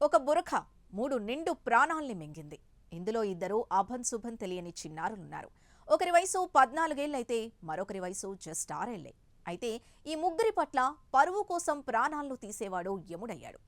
ఒక బురఖ 3 నిండు ప్రాణాల్ని మింగింది. ఇందులో ఇద్దరు అభంశుభం తెలియని చిన్నారులున్నారు. ఒకరి వయసు 14 ఏళ్లైతే మరొకరి వయసు జస్ట్ 6 ఏళ్లే. అయితే ఈ ముగ్గురి పట్ల పరువు కోసం ప్రాణాలను తీసేవాడు యముడయ్యాడు.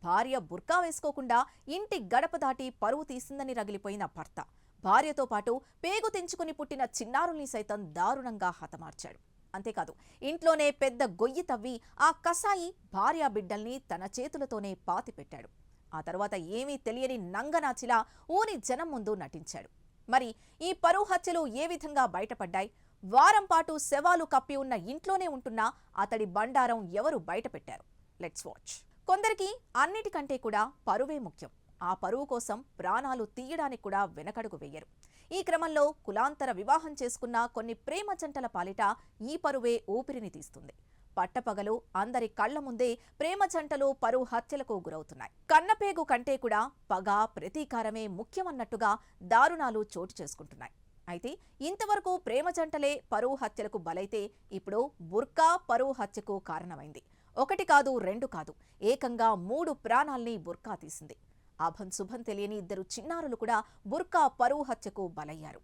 భార్య బుర్కా వేసుకోకుండా ఇంటి గడప దాటి పరువు తీసిందని రగిలిపోయిన భర్త భార్యతో పాటు పేగు తెంచుకుని పుట్టిన చిన్నారుల్ని సైతం దారుణంగా హతమార్చాడు. అంతేకాదు, ఇంట్లోనే పెద్ద గొయ్యి తవ్వి ఆ కసాయి భార్యా బిడ్డల్ని తన చేతులతోనే పాతిపెట్టాడు. ఆ తర్వాత ఏమీ తెలియని నంగనాచిలా ఊరి జనం ముందు నటించాడు. మరి ఈ పరువు హత్యలు ఏ విధంగా బయటపడ్డాయి? వారం పాటు శవాలు కప్పి ఉన్న ఇంట్లోనే ఉంటున్న అతడి బండారం ఎవరు బయటపెట్టారు? Let's watch. కొందరికి అన్నిటికంటే కూడా పరువే ముఖ్యం. ఆ పరువు కోసం ప్రాణాలు తీయడానికి కూడా వెనకడుగు వేయరు. ఈ క్రమంలో కులాంతర వివాహం చేసుకున్న కొన్ని ప్రేమ జంటల పాలిట ఈ పరువే ఊపిరిని తీస్తుంది. పట్టపగలు అందరి కళ్ల ముందే ప్రేమ జంటలు పరువు హత్యలకు గురవుతున్నాయి. కన్నపేగు కంటే కూడా పగ, ప్రతీకారమే ముఖ్యమన్నట్టుగా దారుణాలు చోటు చేసుకుంటున్నాయి. అయితే ఇంతవరకు ప్రేమ జంటలే పరువు హత్యలకు బలైతే ఇప్పుడు బుర్కా పరువు హత్యకు కారణమైంది. ఒకటి కాదు, రెండు కాదు, ఏకంగా 3 ప్రాణాల్ని బుర్కా తీసింది. అభంశుభం తెలియని ఇద్దరు చిన్నారులు కూడా బుర్కా పరువు హత్యకు బలయ్యారు.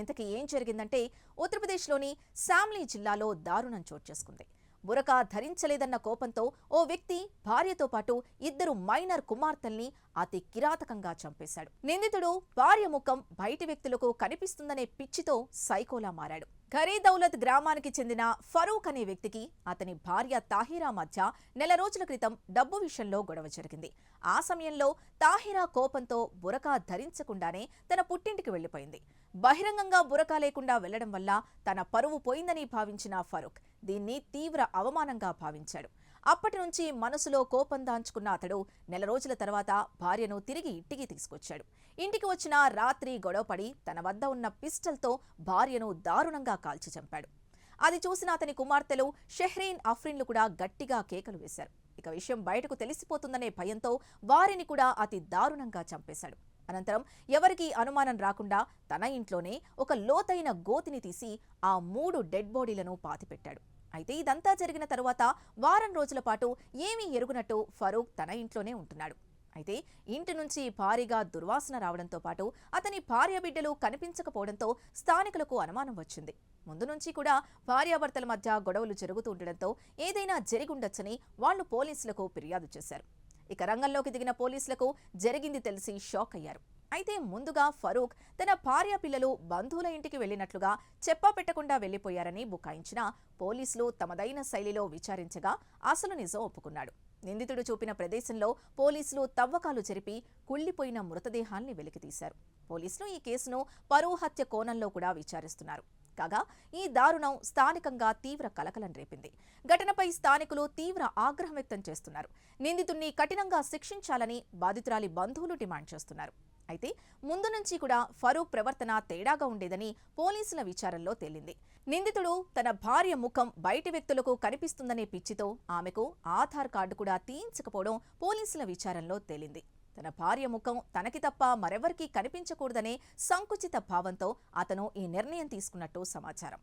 ఇంతకీ ఏం జరిగిందంటే, ఉత్తరప్రదేశ్లోని శామ్లీ జిల్లాలో దారుణం చోటు చేసుకుంది. బురకా ధరించలేదన్న కోపంతో ఓ వ్యక్తి భార్యతో పాటు ఇద్దరు మైనర్ కుమార్తెల్ని అతి కిరాతకంగా చంపేశాడు. నిందితుడు భార్య ముఖం బయటి వ్యక్తులకు కనిపిస్తుందనే పిచ్చితో సైకోలా మారాడు. ఘరీదౌలత్ గ్రామానికి చెందిన ఫరూక్ అనే వ్యక్తికి అతని భార్య తాహిరా మధ్య నెల రోజుల క్రితం డబ్బు విషయంలో గొడవ జరిగింది. ఆ సమయంలో తాహిరా కోపంతో బురకా ధరించకుండానే తన పుట్టింటికి వెళ్లిపోయింది. బహిరంగంగా బురకా లేకుండా వెళ్లడం వల్ల తన పరువు పోయిందని భావించిన ఫరూక్ దీన్ని తీవ్ర అవమానంగా భావించాడు. అప్పటి నుంచి మనసులో కోపం దాంచుకున్న అతడు నెల రోజుల తర్వాత భార్యను తిరిగి ఇంటికి తీసుకొచ్చాడు. ఇంటికి వచ్చిన రాత్రి గొడవపడి తన వద్ద ఉన్న పిస్టల్తో భార్యను దారుణంగా కాల్చి చంపాడు. అది చూసిన అతని కుమార్తెలు షెహ్రీన్, అఫ్రిన్లు కూడా గట్టిగా కేకలు వేశారు. ఇక విషయం బయటకు తెలిసిపోతుందనే భయంతో వారిని కూడా అతి దారుణంగా చంపేశాడు. అనంతరం ఎవరికీ అనుమానం రాకుండా తన ఇంట్లోనే ఒక లోతైన గోతిని తీసి ఆ 3 డెడ్ బాడీలను పాతిపెట్టాడు. అయితే ఇదంతా జరిగిన తరువాత వారం రోజుల పాటు ఏమీ ఎరుగునట్టు ఫరూక్ తన ఇంట్లోనే ఉంటున్నాడు. అయితే ఇంటి నుంచి భారీగా దుర్వాసన రావడంతో పాటు అతని భార్య బిడ్డలు కనిపించకపోవడంతో స్థానికులకు అనుమానం వచ్చింది. ముందు నుంచి కూడా భార్యాభర్తల మధ్య గొడవలు జరుగుతూ ఉండడంతో ఏదైనా జరిగుండొచ్చని వాళ్లు పోలీసులకు ఫిర్యాదు చేశారు. ఇక రంగంలోకి దిగిన పోలీసులకు జరిగింది తెలిసి షాక్ అయ్యారు. అయితే ముందుగా ఫరూక్ తన భార్య పిల్లలు బంధువుల ఇంటికి వెళ్లినట్లుగా చెప్పా పెట్టకుండా వెళ్లిపోయారని బుకాయించిన పోలీసులు తమదైన శైలిలో విచారించగా అసలు నిజం ఒప్పుకున్నాడు. నిందితుడు చూపిన ప్రదేశంలో పోలీసులు తవ్వకాలు జరిపి కుళ్లిపోయిన మృతదేహాల్ని వెలికితీశారు. పోలీసులు ఈ కేసును పరువు హత్య కోణంలో కూడా విచారిస్తున్నారు. కాగా ఈ దారుణం స్థానికంగా తీవ్ర కలకలం రేపింది. ఘటనపై స్థానికులు తీవ్ర ఆగ్రహం వ్యక్తం చేస్తున్నారు. నిందితుడిని కఠినంగా శిక్షించాలని బాధితురాలి బంధువులు డిమాండ్ చేస్తున్నారు. అయితే ముందు నుంచి కూడా ఫరూక్ ప్రవర్తన తేడాగా ఉండేదని పోలీసుల విచారణలో తేలింది. నిందితుడు తన భార్య ముఖం బయటి వ్యక్తులకు కనిపిస్తుందనే పిచ్చితో ఆమెకు ఆధార్ కార్డు కూడా తీయించకపోవడం పోలీసుల విచారణలో తేలింది. తన భార్య ముఖం తనకి తప్ప మరెవరికీ కనిపించకూడదనే సంకుచిత భావంతో అతను ఈ నిర్ణయం తీసుకున్నట్టు సమాచారం.